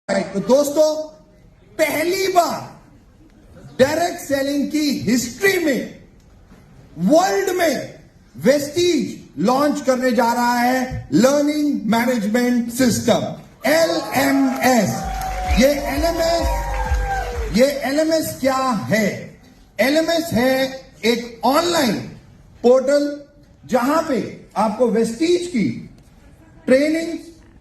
तो दोस्तों, पहली बार डायरेक्ट सेलिंग की हिस्ट्री में वर्ल्ड में वेस्टीज लॉन्च करने जा रहा है लर्निंग मैनेजमेंट सिस्टम LMS। ये LMS क्या है? LMS है एक ऑनलाइन पोर्टल जहां पे आपको वेस्टीज की ट्रेनिंग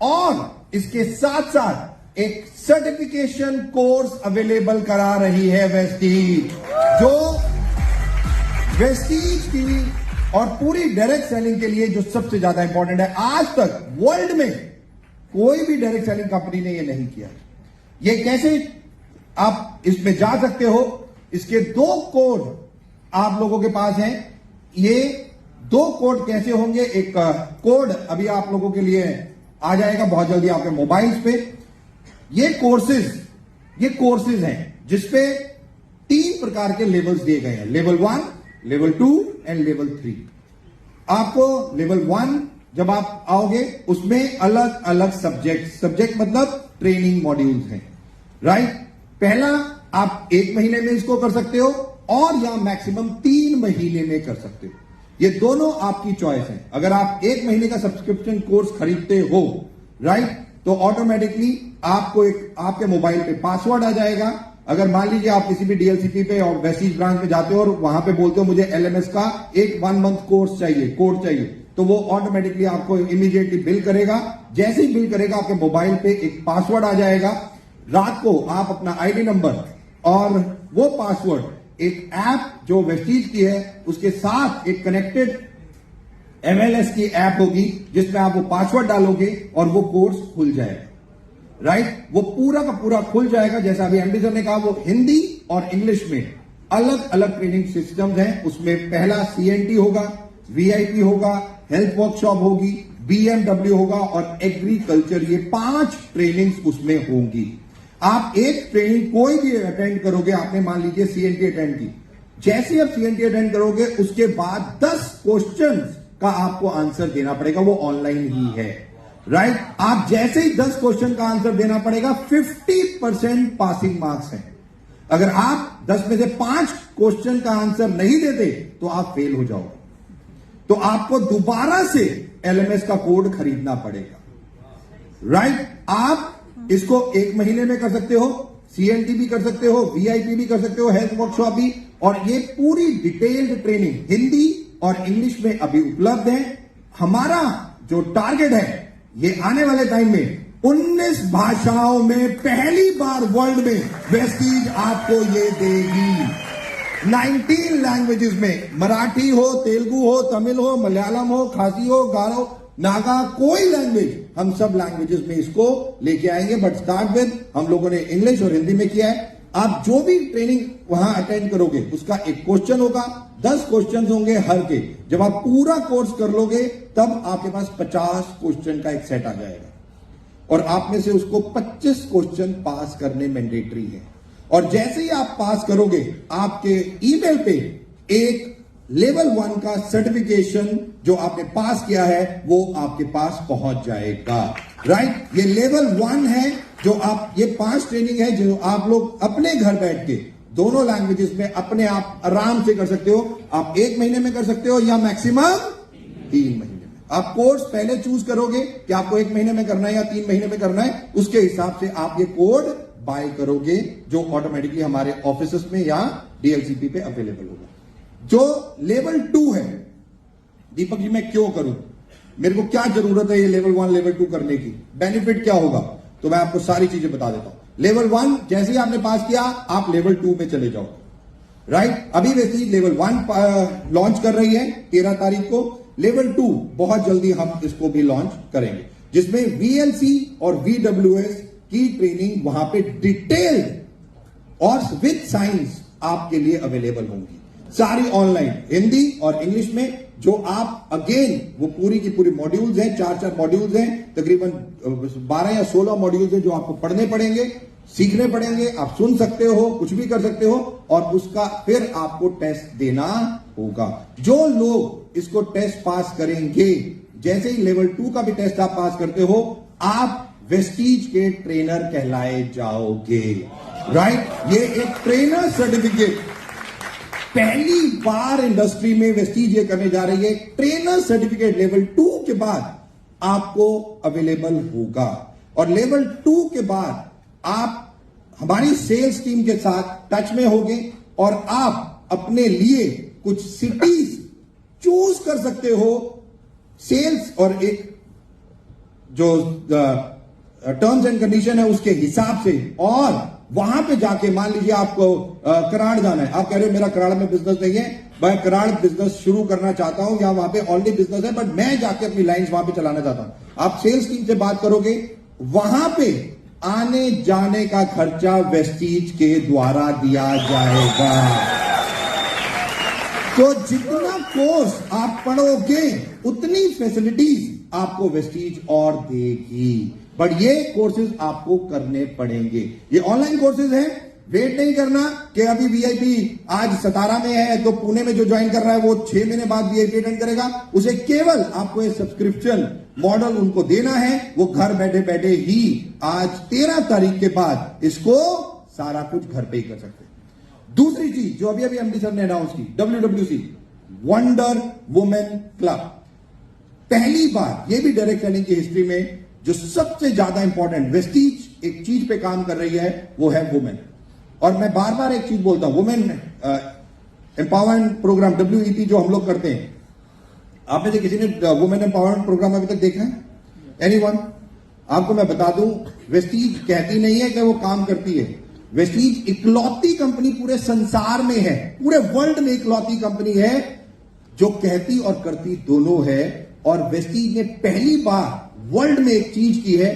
और इसके साथ साथ एक सर्टिफिकेशन कोर्स अवेलेबल करा रही है वेस्टीज, जो वेस्टीज की और पूरी डायरेक्ट सेलिंग के लिए जो सबसे ज्यादा इंपॉर्टेंट है। आज तक वर्ल्ड में कोई भी डायरेक्ट सेलिंग कंपनी ने ये नहीं किया। ये कैसे आप इसमें जा सकते हो? इसके 2 कोड आप लोगों के पास हैं। ये 2 कोड कैसे होंगे? एक कोड अभी आप लोगों के लिए आ जाएगा बहुत जल्दी आपके मोबाइल्स पे। ये कोर्सेज हैं जिसपे 3 प्रकार के लेवल्स दिए गए हैं, लेवल 1, लेवल 2 एंड लेवल 3। आपको लेवल 1 जब आप आओगे उसमें अलग अलग सब्जेक्ट मतलब ट्रेनिंग मॉड्यूल्स हैं, राइट। पहला आप 1 महीने में इसको कर सकते हो और या मैक्सिमम 3 महीने में कर सकते हो। ये दोनों आपकी चॉइस है। अगर आप 1 महीने का सब्सक्रिप्शन कोर्स खरीदते हो, राइट, तो ऑटोमेटिकली आपको एक आपके मोबाइल पे पासवर्ड आ जाएगा। अगर मान लीजिए आप किसी भी डीएलसीपी पे और वेस्टीज ब्रांच में जाते हो और वहां पे बोलते हो मुझे LMS का एक 1 मंथ कोर्स चाहिए, कोड चाहिए, तो वो ऑटोमेटिकली आपको इमीडिएटली बिल करेगा। जैसे ही बिल करेगा आपके मोबाइल पे एक पासवर्ड आ जाएगा। रात को आप अपना आईडी नंबर और वो पासवर्ड एक ऐप जो वेस्टीज की है उसके साथ एक कनेक्टेड MLS की ऐप होगी जिसमें आप वो पासवर्ड डालोगे और वो कोर्स खुल जाएगा, राइट। वो पूरा का पूरा खुल जाएगा। जैसा अभी MD सर ने कहा, वो हिंदी और इंग्लिश में अलग अलग ट्रेनिंग सिस्टम्स हैं। उसमें पहला CNT होगा, VIP होगा, हेल्थ वर्कशॉप होगी, BMW होगा और एग्रीकल्चर। ये 5 ट्रेनिंग्स उसमें होंगी। आप एक ट्रेनिंग कोई भी अटेंड करोगे, आपने मान लीजिए CNT अटेंड की, जैसे आप CNT अटेंड करोगे उसके बाद 10 क्वेश्चंस का आपको आंसर देना पड़ेगा। वो ऑनलाइन ही है, राइट। आप जैसे ही 10 क्वेश्चन का आंसर देना पड़ेगा, 50% पासिंग मार्क्स हैं। अगर आप 10 में से 5 क्वेश्चन का आंसर नहीं देते तो आप फेल हो जाओगे। तो आपको दोबारा से LMS का कोड खरीदना पड़ेगा, राइट। आप इसको 1 महीने में कर सकते हो, CNT भी कर सकते हो, VIP भी कर सकते हो, हेल्थ वर्कशॉप भी। और ये पूरी डिटेल्ड ट्रेनिंग हिंदी और इंग्लिश में अभी उपलब्ध है। हमारा जो टारगेट है, ये आने वाले टाइम में 19 भाषाओं में पहली बार वर्ल्ड में वेस्टीज आपको ये देगी। 19 लैंग्वेजेस में, मराठी हो, तेलुगु हो, तमिल हो, मलयालम हो, खासी हो, गारो, नागा, कोई लैंग्वेज, हम सब लैंग्वेजेस में इसको लेके आएंगे। बट स्टार्ट विद हम लोगों ने इंग्लिश और हिंदी में किया है। आप जो भी ट्रेनिंग वहां अटेंड करोगे उसका एक क्वेश्चन होगा, 10 क्वेश्चन होंगे हर के। जब आप पूरा कोर्स कर लोगे तब आपके पास 50 क्वेश्चन का एक सेट आ जाएगा और आप में से उसको 25 क्वेश्चन पास करने मैंडेटरी है। और जैसे ही आप पास करोगे, आपके ईमेल पे एक लेवल 1 का सर्टिफिकेशन जो आपने पास किया है वो आपके पास पहुंच जाएगा, राइट। ये लेवल 1 है जो आप, ये 5 ट्रेनिंग है जो आप लोग अपने घर बैठ के दोनों लैंग्वेजेस में अपने आप आराम से कर सकते हो। आप 1 महीने में कर सकते हो या मैक्सिमम 3 महीने में। आप कोर्स पहले चूज करोगे कि आपको 1 महीने में करना है या 3 महीने में करना है, उसके हिसाब से आप ये कोड बाय करोगे जो ऑटोमेटिकली हमारे ऑफिस में या DLCP पे अवेलेबल होगा। जो लेवल 2 है, दीपक जी मैं क्यों करूं, मेरे को क्या जरूरत है ये लेवल 1 लेवल 2 करने की, बेनिफिट क्या होगा, तो मैं आपको सारी चीजें बता देता हूं। लेवल 1 जैसे ही आपने पास किया, आप लेवल 2 में चले जाओ, राइट। अभी वैसे लेवल 1 लॉन्च कर रही है 13 तारीख को। लेवल 2 बहुत जल्दी हम इसको भी लॉन्च करेंगे, जिसमें VLC और VWS की ट्रेनिंग वहां पे डिटेल्ड और विद साइंस आपके लिए अवेलेबल होंगी। सारी ऑनलाइन, हिंदी और इंग्लिश में, जो आप अगेन वो पूरी की पूरी मॉड्यूल्स हैं, 4 मॉड्यूल्स हैं, तकरीबन 12 या 16 मॉड्यूल्स हैं जो आपको पढ़ने पड़ेंगे, सीखने पड़ेंगे। आप सुन सकते हो, कुछ भी कर सकते हो और उसका फिर आपको टेस्ट देना होगा। जो लोग इसको टेस्ट पास करेंगे, जैसे ही लेवल 2 का भी टेस्ट आप पास करते हो, आप वेस्टीज के ट्रेनर कहलाए जाओगे, राइट। ये एक ट्रेनर सर्टिफिकेट पहली बार इंडस्ट्री में वेस्टीज ये करने जा रही है। ट्रेनर सर्टिफिकेट लेवल 2 के बाद आपको अवेलेबल होगा, और लेवल 2 के बाद आप हमारी सेल्स टीम के साथ टच में होंगे और आप अपने लिए कुछ सिटीज चूज कर सकते हो सेल्स और एक जो टर्म्स एंड कंडीशन है उसके हिसाब से, और वहां पे जाके मान लीजिए आपको कराड़ जाना है, आप कह रहे हो मेरा कराड़ में बिजनेस नहीं है, मैं कराड़ बिजनेस शुरू करना चाहता हूं, या वहां पे ऑलरेडी बिजनेस है बट मैं जाके अपनी लाइंस वहां पे चलाना चाहता हूं। आप सेल्स टीम से बात करोगे, वहां पे आने जाने का खर्चा वेस्टीज के द्वारा दिया जाएगा। तो जितना कोर्स आप पढ़ोगे उतनी फैसिलिटीज आपको वेस्टीज और देगी, बट ये कोर्सेज आपको करने पड़ेंगे। ये ऑनलाइन कोर्सेज हैं, वेट नहीं करना कि अभी वीआईपी आज 17 में है तो पुणे में जो ज्वाइन कर रहा है वो 6 महीने बाद वीआईपी अटेंड करेगा। उसे केवल आपको ये सब्सक्रिप्शन मॉडल उनको देना है, वो घर बैठे बैठे ही आज 13 तारीख के बाद इसको सारा कुछ घर पे ही कर सकते हैं। दूसरी चीज जो अभी एमडी सर ने अनाउंस की, WWC वंडर वुमेन क्लब, पहली बार ये भी डायरेक्ट सेलिंग की हिस्ट्री में जो सबसे ज्यादा इंपॉर्टेंट वेस्टीज एक चीज पे काम कर रही है वो है वुमेन। और मैं बार बार एक चीज बोलता हूं, वुमेन एम्पावरमेंट प्रोग्राम WEP जो हम लोग करते हैं, आप में से किसी ने वुमेन एम्पावरमेंट प्रोग्राम अभी तक देखा है? एनीवन? आपको मैं बता दूं, वेस्टीज कहती नहीं है कि वो काम करती है। वेस्टीज इकलौती कंपनी पूरे संसार में है, पूरे वर्ल्ड में इकलौती कंपनी है जो कहती और करती दोनों है। और वेस्टीज ने पहली बार वर्ल्ड में एक चीज की है,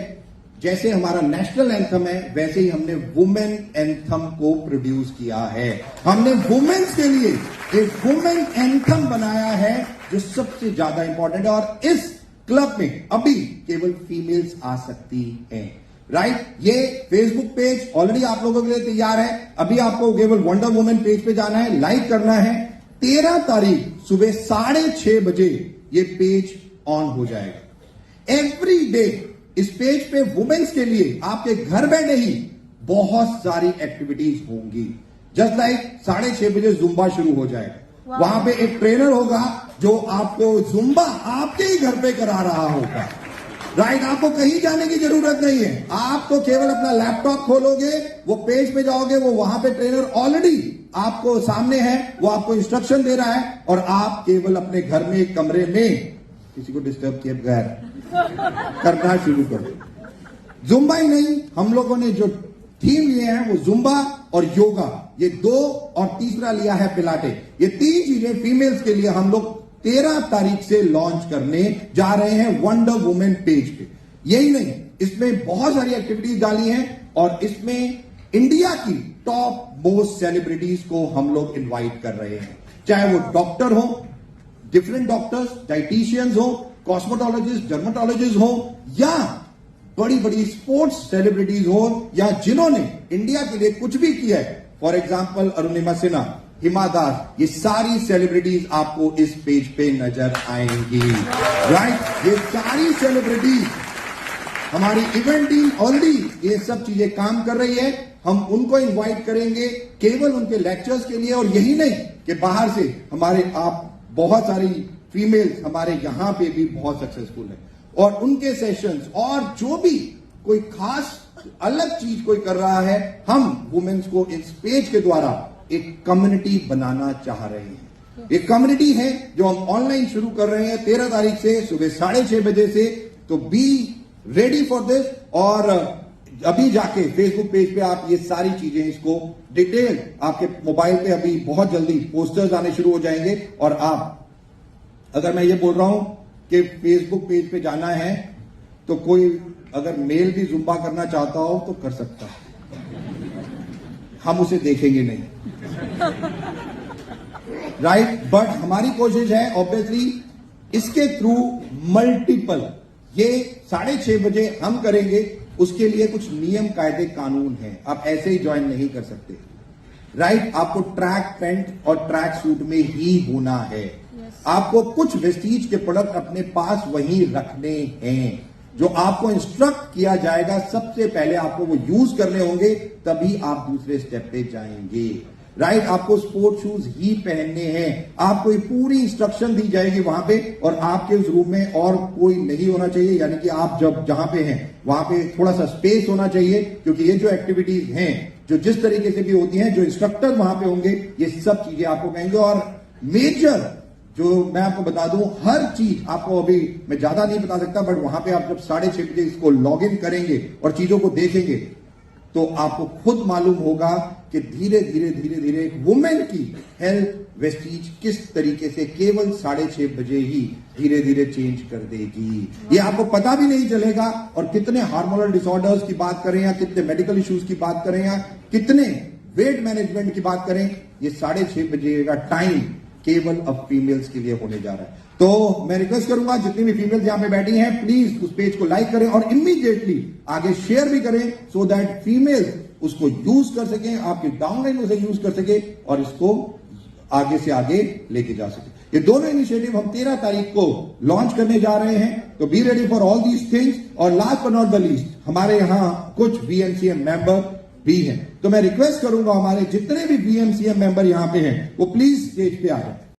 जैसे हमारा नेशनल एंथम है वैसे ही हमने वुमेन एंथम को प्रोड्यूस किया है। हमने वुमेन्स के लिए एक वुमेन एंथम बनाया है जो सबसे ज्यादा इंपॉर्टेंट है, और इस क्लब में अभी केवल फीमेल्स आ सकती हैं, राइट। ये फेसबुक पेज ऑलरेडी आप लोगों के लिए तैयार है, अभी आपको केवल वंडर वुमेन पेज पे जाना है, लाइक करना है। 13 तारीख सुबह 6:30 बजे ये पेज ऑन हो जाएगा। एवरी डे इस पेज पे वुमेन्स के लिए आपके घर बैठे ही बहुत सारी एक्टिविटीज होंगी। जस्ट लाइक 6:30 बजे जुम्बा शुरू हो जाएगा, वहां पे एक ट्रेनर होगा जो आपको जुम्बा आपके ही घर पे करा रहा होगा, राइट। आपको कहीं जाने की जरूरत नहीं है, आप तो केवल अपना लैपटॉप खोलोगे, वो पेज पे जाओगे, वो वहां पे ट्रेनर ऑलरेडी आपको सामने है, वो आपको इंस्ट्रक्शन दे रहा है, और आप केवल अपने घर में एक कमरे में किसी को डिस्टर्ब किए बगैर करना शुरू करो। जुम्बा ही नहीं, हम लोगों ने जो थीम लिए हैं वो जुम्बा और योगा, ये 2, और तीसरा लिया है पिलाटे। ये 3 चीजें फीमेल्स के लिए हम लोग 13 तारीख से लॉन्च करने जा रहे हैं वंडर वुमेन पेज पे। यही नहीं, इसमें बहुत सारी एक्टिविटीज डाली हैं, और इसमें इंडिया की टॉप मोस्ट सेलिब्रिटीज को हम लोग इनवाइट कर रहे हैं, चाहे वो डॉक्टर हो, डिफरेंट डॉक्टर्स, डाइटिशियंस हो, कॉस्मेटोलॉजिस्ट, डर्मेटोलॉजिस्ट हो, या बड़ी बड़ी स्पोर्ट्स सेलिब्रिटीज हो, या जिन्होंने इंडिया के लिए कुछ भी किया है, फॉर एग्जाम्पल अरुणिमा सिन्हा, हिमा दास, ये सारी सेलिब्रिटीज आपको इस पेज पे नजर आएंगी, राइट। ये सारी सेलिब्रिटीज, हमारी इवेंट टीम ऑलरेडी ये सब चीजें काम कर रही है। हम उनको इनवाइट करेंगे केवल उनके लेक्चर्स के लिए, और यही नहीं कि बाहर से हमारे आप बहुत सारी फीमेल्स हमारे यहां पे भी बहुत सक्सेसफुल है, और उनके सेशंस, और जो भी कोई खास अलग चीज कोई कर रहा है, हम वुमेन्स को इस पेज के द्वारा एक कम्युनिटी बनाना चाह रहे हैं। एक कम्युनिटी है जो हम ऑनलाइन शुरू कर रहे हैं 13 तारीख से सुबह 6:30 बजे से, तो बी रेडी फॉर दिस। और अभी जाके फेसबुक पेज पे आप ये सारी चीजें, इसको डिटेल आपके मोबाइल पे अभी बहुत जल्दी पोस्टर्स आने शुरू हो जाएंगे, और आप, अगर मैं ये बोल रहा हूं कि फेसबुक पेज पे जाना है तो कोई अगर मेल भी जुम्बा करना चाहता हो तो कर सकता है, हम उसे देखेंगे नहीं, राइट। बट हमारी कोशिश है ऑब्वियसली इसके थ्रू मल्टीपल, ये 6:30 बजे हम करेंगे, उसके लिए कुछ नियम कायदे कानून हैं, आप ऐसे ही ज्वाइन नहीं कर सकते, राइट। आपको ट्रैक पैंट और ट्रैक सूट में ही होना है। आपको कुछ वेस्टीज के प्रोडक्ट अपने पास वहीं रखने हैं, जो आपको इंस्ट्रक्ट किया जाएगा सबसे पहले आपको वो यूज करने होंगे, तभी आप दूसरे स्टेप पे जाएंगे। राइट, आपको स्पोर्ट शूज ही पहनने हैं, आपको ये पूरी इंस्ट्रक्शन दी जाएगी वहां पे, और आपके उस रूम में और कोई नहीं होना चाहिए, यानी कि आप जब जहां पे हैं वहां पे थोड़ा सा स्पेस होना चाहिए, क्योंकि ये जो एक्टिविटीज हैं जो जिस तरीके से भी होती हैं, जो इंस्ट्रक्टर वहां पे होंगे ये सब चीजें आपको कहेंगे। और मेजर जो मैं आपको बता दूं, हर चीज आपको अभी मैं ज्यादा नहीं बता सकता, बट वहां पे आप जब 6:30 बजे इसको लॉग इन करेंगे और चीजों को देखेंगे तो आपको खुद मालूम होगा कि धीरे धीरे धीरे धीरे एक वुमेन की हेल्थ वेस्टीज किस तरीके से केवल 6:30 बजे ही धीरे धीरे चेंज कर देगी। ये आपको पता भी नहीं चलेगा। और कितने हार्मोनल डिसऑर्डर्स की बात करें या कितने मेडिकल इश्यूज की बात करें या कितने वेट मैनेजमेंट की बात करें, ये 6:30 बजे का टाइम केवल अब फीमेल्स के लिए होने जा रहा है। तो मैं रिक्वेस्ट करूंगा जितनी भी फीमेल्स यहां पे बैठी हैं, प्लीज उस पेज को लाइक करें और इमीडिएटली आगे शेयर भी करें, सो दैट फीमेल्स उसको यूज कर सकें, आपके डाउनलाइन उसे यूज कर सके और इसको आगे से आगे लेके जा सके। ये दोनों इनिशिएटिव हम 13 तारीख को लॉन्च करने जा रहे हैं, तो be ready for all these things. और last but not the least, हमारे यहां कुछ VMCM मेंबर भी हैं, तो मैं रिक्वेस्ट करूंगा हमारे जितने भी VMCM मेंबर यहां पे हैं वो प्लीज स्टेज पे आ जाए।